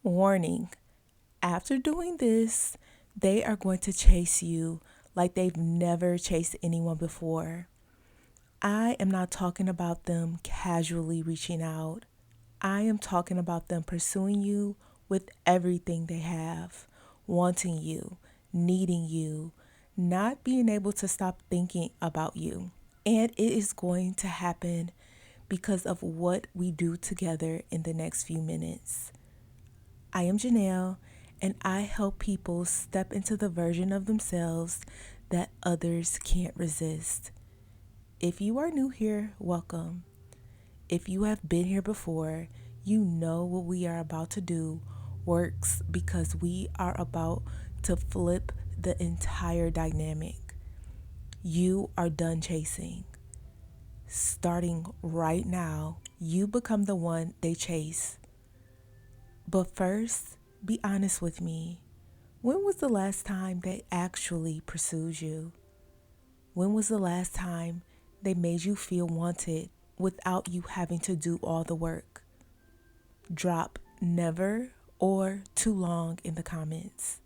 Warning, after doing this, they are going to chase you like they've never chased anyone before. I am not talking about them casually reaching out. I am talking about them pursuing you with everything they have, wanting you, needing you, not being able to stop thinking about you. And it is going to happen because of what we do together in the next few minutes. I am Janelle, and I help people step into the version of themselves that others can't resist. If you are new here, welcome. If you have been here before, you know what we are about to do works because we are about to flip the entire dynamic. You are done chasing. Starting right now, you become the one they chase. But first, be honest with me. When was the last time they actually pursued you? When was the last time they made you feel wanted without you having to do all the work? Drop never or too long in the comments.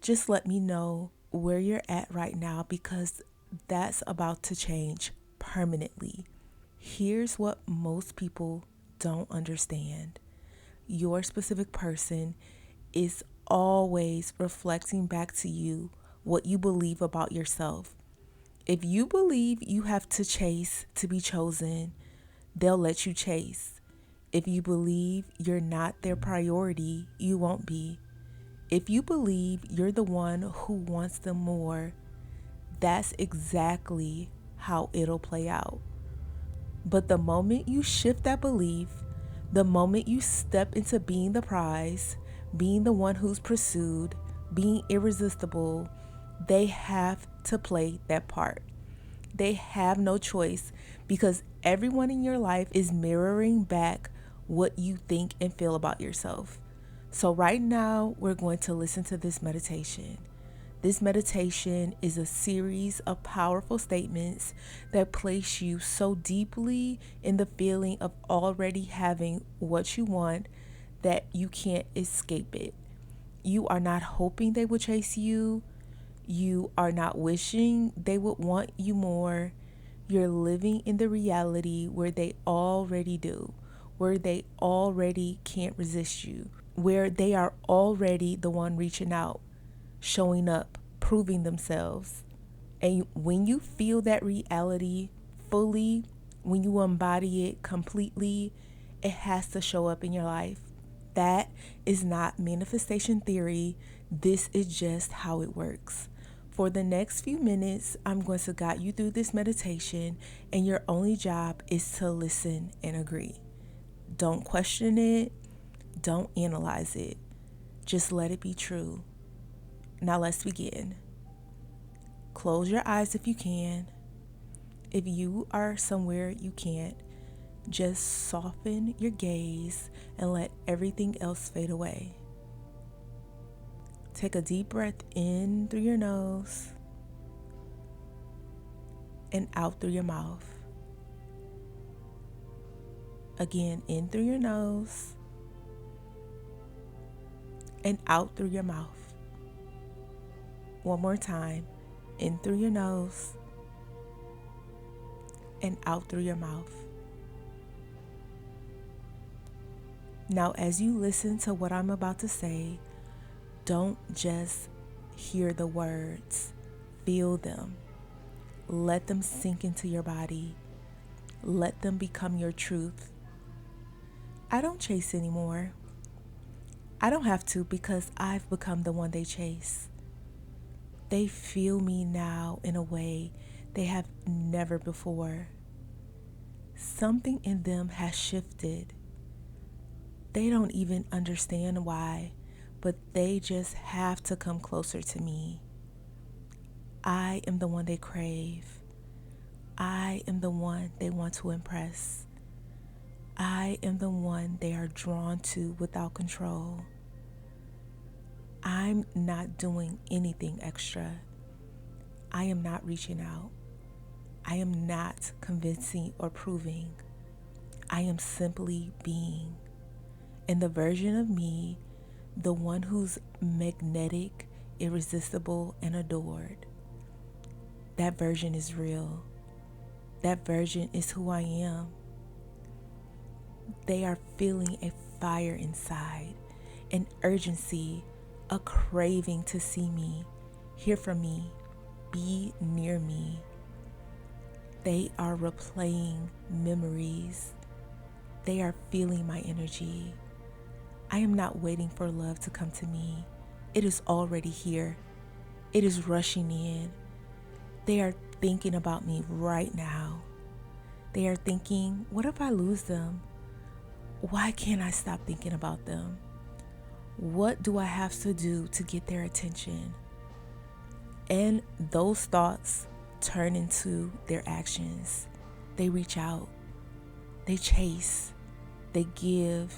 Just let me know where you're at right now because that's about to change permanently. Here's what most people don't understand: your specific person is always reflecting back to you what you believe about yourself. If you believe you have to chase to be chosen, they'll let you chase. If you believe you're not their priority, you won't be. If you believe you're the one who wants them more, that's exactly how it'll play out. But the moment you shift that belief, the moment you step into being the prize, being the one who's pursued, being irresistible, they have to play that part. They have no choice because everyone in your life is mirroring back what you think and feel about yourself. So, right now, we're going to listen to this meditation. This meditation is a series of powerful statements that place you so deeply in the feeling of already having what you want that you can't escape it. You are not hoping they will chase you. You are not wishing they would want you more. You're living in the reality where they already do, where they already can't resist you, where they are already the one reaching out, showing up, proving themselves. And when you feel that reality fully, when you embody it completely, it has to show up in your life. That is not manifestation theory. This is just how it works. For the next few minutes, I'm going to guide you through this meditation, and your only job is to listen and agree. Don't question it, don't analyze it. Just let it be true. Now let's begin. Close your eyes if you can. If you are somewhere you can't, just soften your gaze and let everything else fade away. Take a deep breath in through your nose and out through your mouth. Again, in through your nose and out through your mouth. One more time. In through your nose and out through your mouth. Now, as you listen to what I'm about to say, don't just hear the words, feel them. Let them sink into your body. Let them become your truth. I don't chase anymore. I don't have to because I've become the one they chase. They feel me now in a way they have never before. Something in them has shifted. They don't even understand why, but they just have to come closer to me. I am the one they crave. I am the one they want to impress. I am the one they are drawn to without control. I'm not doing anything extra. I am not reaching out. I am not convincing or proving. I am simply being. And the version of me, the one who's magnetic, irresistible, and adored, that version is real. That version is who I am. They are feeling a fire inside, an urgency, a craving to see me, hear from me, be near me. They are replaying memories. They are feeling my energy. I am not waiting for love to come to me. It is already here. It is rushing in. They are thinking about me right now. They are thinking, what if I lose them? Why can't I stop thinking about them? What do I have to do to get their attention? And those thoughts turn into their actions. They reach out. They chase. They give.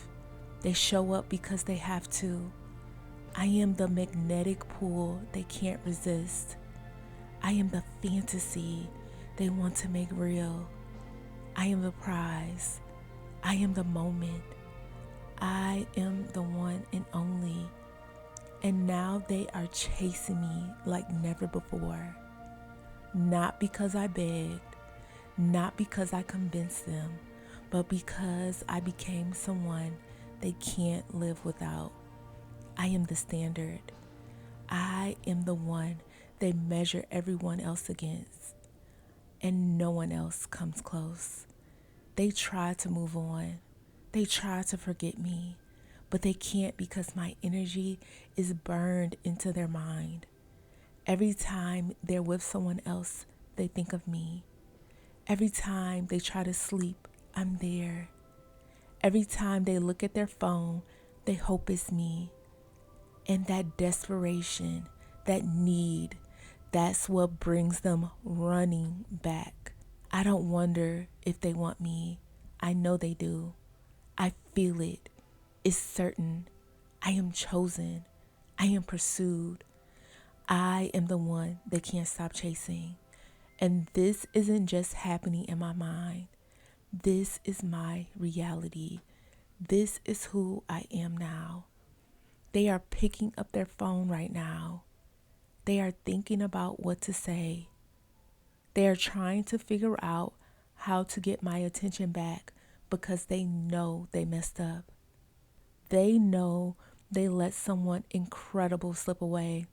They show up because they have to. I am the magnetic pull they can't resist. I am the fantasy they want to make real. I am the prize. I am the moment. I am the one and only. And now they are chasing me like never before. Not because I begged, not because I convinced them, but because I became someone they can't live without. I am the standard. I am the one they measure everyone else against, and no one else comes close. They try to move on. They try to forget me, but they can't because my energy is burned into their mind. Every time they're with someone else, they think of me. Every time they try to sleep, I'm there. Every time they look at their phone, they hope it's me. And that desperation, that need, that's what brings them running back. I don't wonder if they want me. I know they do. I feel it. It's certain. I am chosen. I am pursued. I am the one they can't stop chasing. And this isn't just happening in my mind. This is my reality. This is who I am now. They are picking up their phone right now. They are thinking about what to say. They are trying to figure out how to get my attention back because they know they messed up. They know they let someone incredible slip away.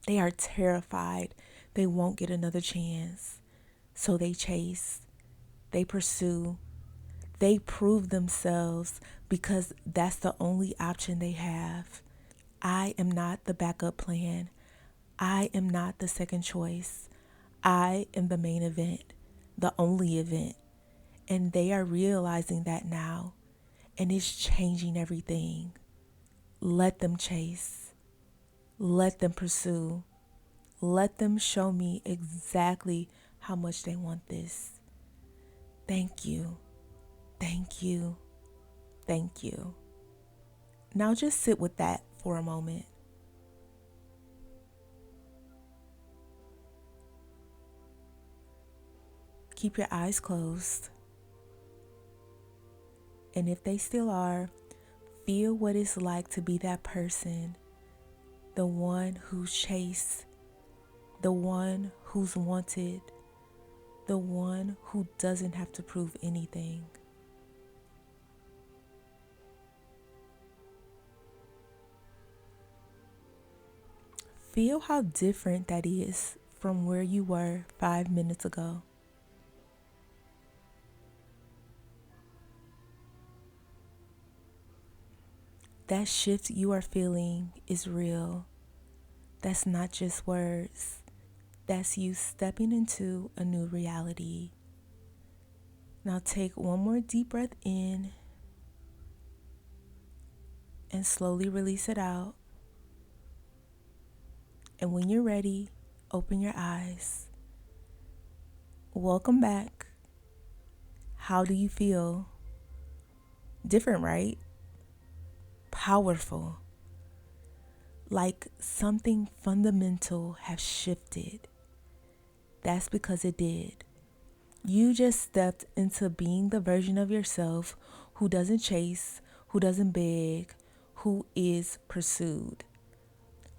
They are terrified they won't get another chance. So they chase, they pursue, they prove themselves because that's the only option they have. I am not the backup plan. I am not the second choice. I am the main event, the only event. And they are realizing that now, and it's changing everything. Let them chase. Let them pursue. Let them show me exactly how much they want this. Thank you. Thank you. Thank you. Now just sit with that for a moment. Keep your eyes closed. And if they still are, feel what it's like to be that person, the one who's chased, the one who's wanted, the one who doesn't have to prove anything. Feel how different that is from where you were 5 minutes ago. That shift you are feeling is real. That's not just words. That's you stepping into a new reality. Now take one more deep breath in and slowly release it out. And when you're ready, open your eyes. Welcome back. How do you feel? Different, right? Powerful. Like something fundamental has shifted. That's because it did. You just stepped into being the version of yourself who doesn't chase, who doesn't beg, who is pursued.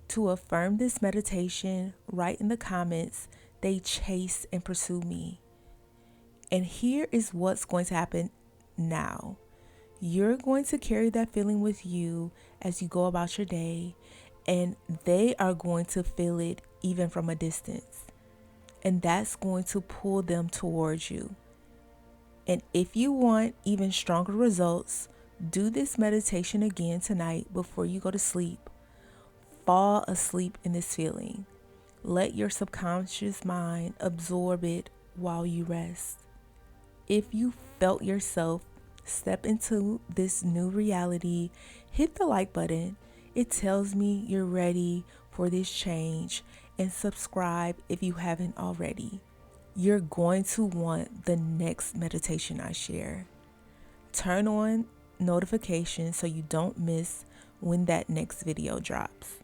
To affirm this meditation, write in the comments, they chase and pursue me. And here is what's going to happen now. You're going to carry that feeling with you as you go about your day, and they are going to feel it even from a distance. And that's going to pull them towards you. And if you want even stronger results, do this meditation again tonight before you go to sleep. Fall asleep in this feeling. Let your subconscious mind absorb it while you rest. If you felt yourself step into this new reality, hit the like button. It tells me you're ready for this change, and subscribe if you haven't already. You're going to want the next meditation I share. Turn on notifications so you don't miss when that next video drops.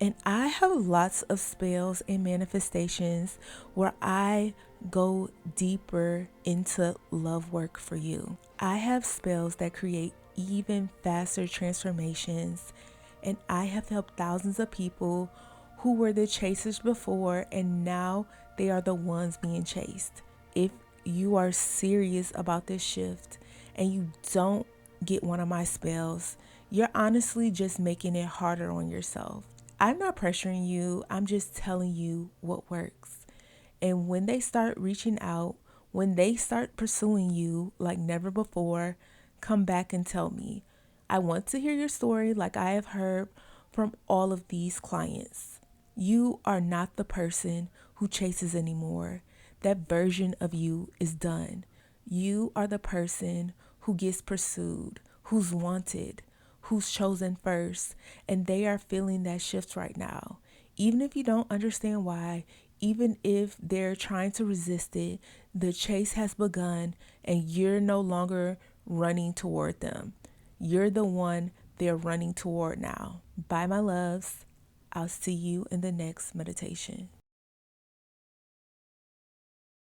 And I have lots of spells and manifestations where I go deeper into love work for you. I have spells that create even faster transformations, and I have helped thousands of people who were the chasers before, and now they are the ones being chased. If you are serious about this shift and you don't get one of my spells, you're honestly just making it harder on yourself. I'm not pressuring you, I'm just telling you what works. And when they start reaching out, when they start pursuing you like never before, come back and tell me. I want to hear your story like I have heard from all of these clients. You are not the person who chases anymore. That version of you is done. You are the person who gets pursued, who's wanted, who's chosen first, and they are feeling that shift right now. Even if you don't understand why, even if they're trying to resist it, the chase has begun and you're no longer running toward them. You're the one they're running toward now. Bye, my loves. I'll see you in the next meditation.